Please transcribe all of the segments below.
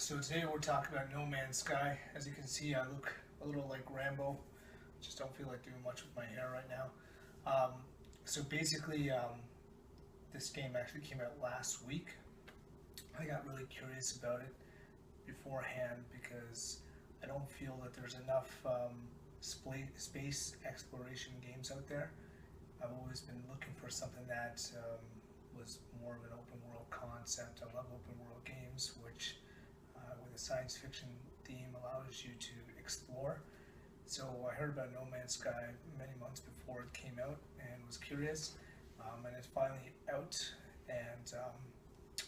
So today we're talking about No Man's Sky. As you can see, I look a little like Rambo. Just don't feel like doing much with my hair right now. So basically, this game actually came out last week. I got really curious about it beforehand because I don't feel that there's enough space exploration games out there. I've always been looking for something that was more of an open world concept. I love open world games, which with a science fiction theme allows you to explore. So I heard about No Man's Sky many months before it came out and was curious, and it's finally out. And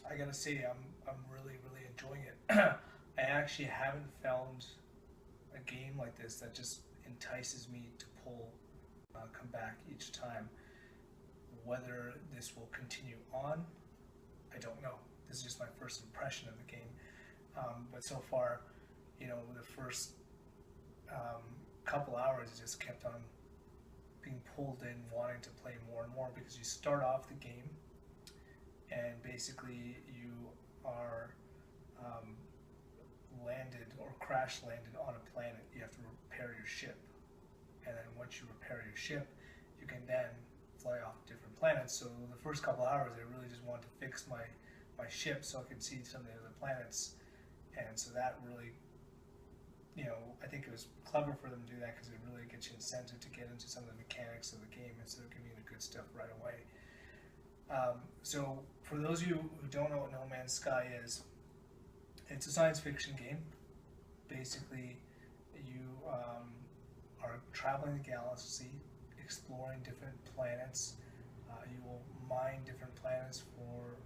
I gotta say, I'm really enjoying it. I actually haven't found a game like this that just entices me to come back each time. Whether this will continue on, I don't know. This is just my first impression of the game. But so far, the first couple hours, it just kept on being pulled in, wanting to play more and more, because you start off the game and basically you are landed or crash landed on a planet. You have to repair your ship, and then once you repair your ship, you can then fly off different planets. So the first couple hours, I really just wanted to fix my ship so I could see some of the other planets, and so that really, I think it was clever for them to do that, because it really gets you incentive to get into some of the mechanics of the game instead of giving you the good stuff right away. So for those of you who don't know what No Man's Sky is, it's a science fiction game. Basically, you are traveling the galaxy, exploring different planets. You will mine different planets for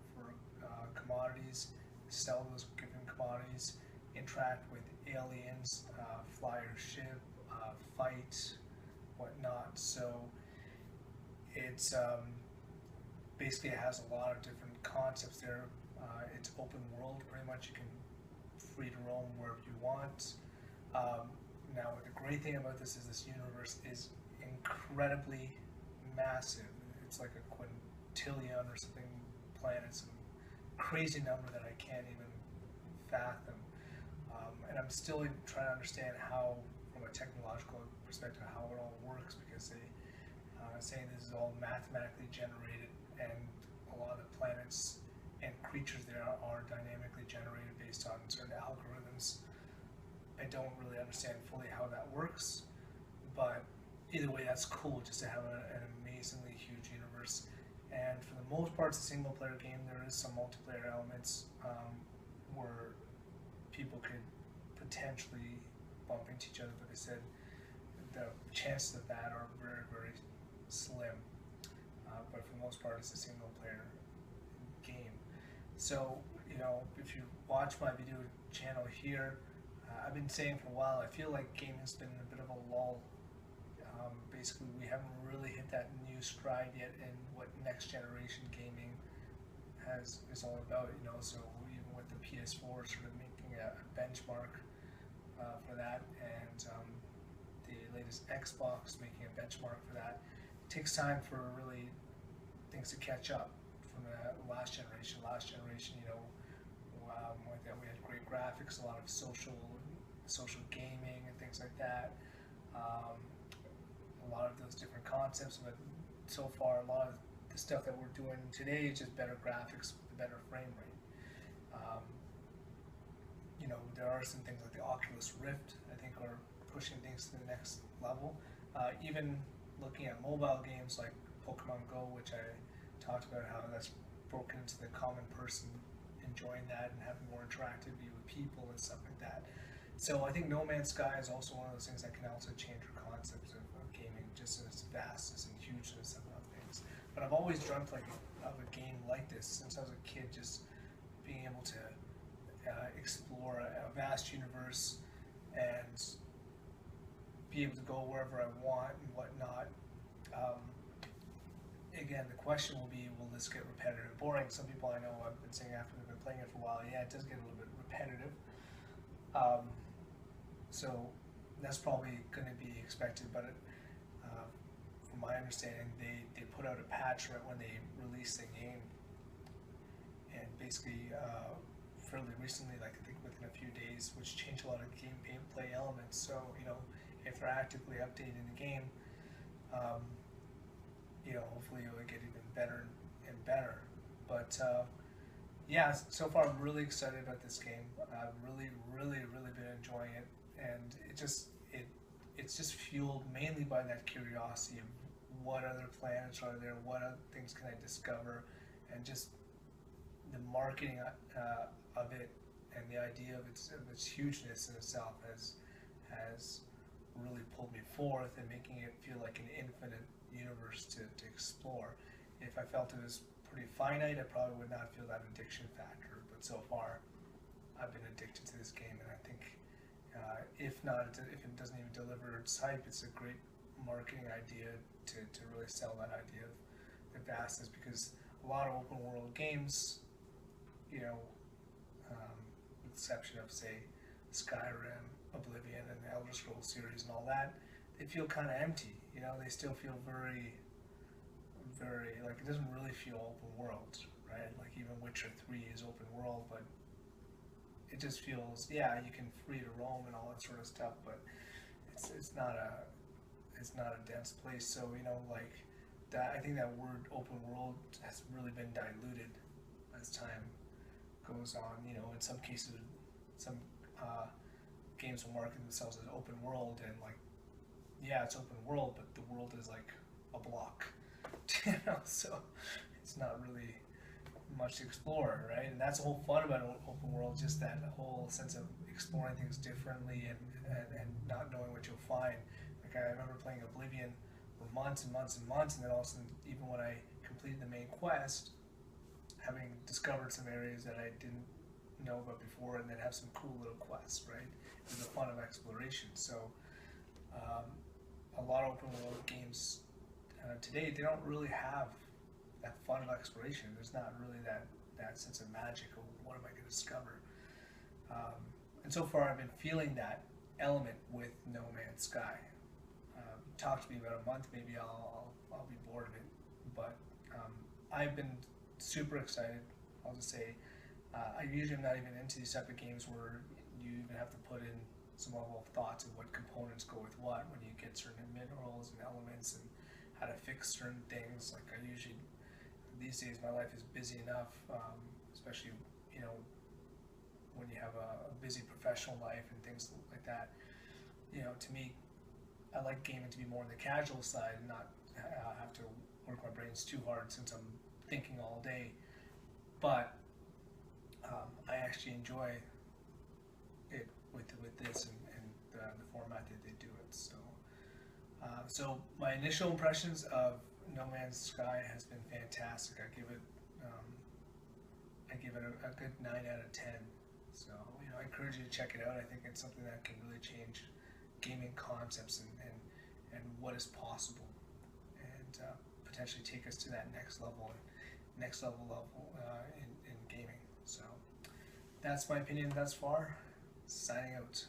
commodities, sell those different commodities, interact with aliens, fly your ship, fight, whatnot. So it's basically, it has a lot of different concepts there. It's open world, pretty much. You can free to roam wherever you want. Now, the great thing about this is this universe is incredibly massive. It's like a quintillion or something planets, some crazy number that I can't even fathom. And I'm still trying to understand how, from a technological perspective, how it all works, because they saying this is all mathematically generated, and a lot of the planets and creatures there are dynamically generated based on certain algorithms. I don't really understand fully how that works, but either way, that's cool just to have an amazingly huge universe. And for the most part, it's a single player game. There is some multiplayer elements where people could potentially bump into each other, but they said the chances of that are very slim. But for the most part, it's a single player game. So, if you watch my video channel here, I've been saying for a while, I feel like gaming's been in a bit of a lull. Basically, we haven't really hit that new stride yet in what next generation gaming is all about. So even with the PS4 sort of making a benchmark for that, and the latest Xbox making a benchmark for that, it takes time for really things to catch up from the last generation. With that, we had great graphics, a lot of social gaming and things like that. A lot of those different concepts, but so far a lot of the stuff that we're doing today is just better graphics with a better frame rate. There are some things like the Oculus Rift, I think, are pushing things to the next level. Even looking at mobile games like Pokemon Go, which I talked about how that's broken into the common person enjoying that and having more interactivity with people and stuff like that. So I think No Man's Sky is also one of those things that can also change your concepts of gaming, just in its vastness and hugeness of things. But I've always dreamt of a game like this since I was a kid, just being able to explore a vast universe and be able to go wherever I want and whatnot. Again, the question will be, will this get repetitive and boring? Some people I know have been saying after they've been playing it for a while, yeah, it does get a little bit repetitive. So that's probably going to be expected, but from my understanding, they put out a patch right when they released the game, and basically fairly recently, like I think within in a few days, which change a lot of gameplay elements. So if they're actively updating the game, um, hopefully it'll get even better and better. But yeah, so far I'm really excited about this game. I've really been enjoying it, and it's just fueled mainly by that curiosity of what other planets are there, what other things can I discover, and just the marketing of it, and the idea of its hugeness in itself has really pulled me forth and making it feel like an infinite universe to explore. If I felt it was pretty finite, I probably would not feel that addiction factor. But so far, I've been addicted to this game, and I think if it doesn't even deliver its hype, it's a great marketing idea to really sell that idea of the vastness. Because a lot of open world games, with the exception of say Skyrim, Oblivion, and the Elder Scrolls series and all that, they feel kind of empty. They still feel very like it doesn't really feel open world, right? Like even Witcher 3 is open world, but it just feels, yeah, you can free to roam and all that sort of stuff, but it's not a dense place. So like that, I think that word open world has really been diluted as time goes on. In some cases, some games will market themselves as open world, and like, yeah, it's open world, but the world is like a block, so it's not really much to explore, right? And that's the whole fun about open world, just that whole sense of exploring things differently and not knowing what you'll find. Like I remember playing Oblivion for months and months and months, and then all of a sudden, even when I completed the main quest, having discovered some areas that I didn't know about before, and then have some cool little quests, right? It was the fun of exploration. So a lot of open world games today, they don't really have that fun of exploration. There's not really that sense of magic of what am I going to discover. And so far I've been feeling that element with No Man's Sky. Talk to me about a month, maybe I'll be bored of it, but I've been super excited. I'll just say I usually am not even into these type of games where you even have to put in some level of thoughts of what components go with what when you get certain minerals and elements and how to fix certain things. Like I usually, these days my life is busy enough, especially when you have a busy professional life and things like that. To me, I like gaming to be more on the casual side and not have to work my brains too hard since I'm thinking all day. But I actually enjoy it with this and the format that they do it. So my initial impressions of No Man's Sky has been fantastic. I give it a good 9 out of 10. So I encourage you to check it out. I think it's something that can really change gaming concepts and what is possible, and potentially take us to that next level in gaming. So that's my opinion thus far. Signing out.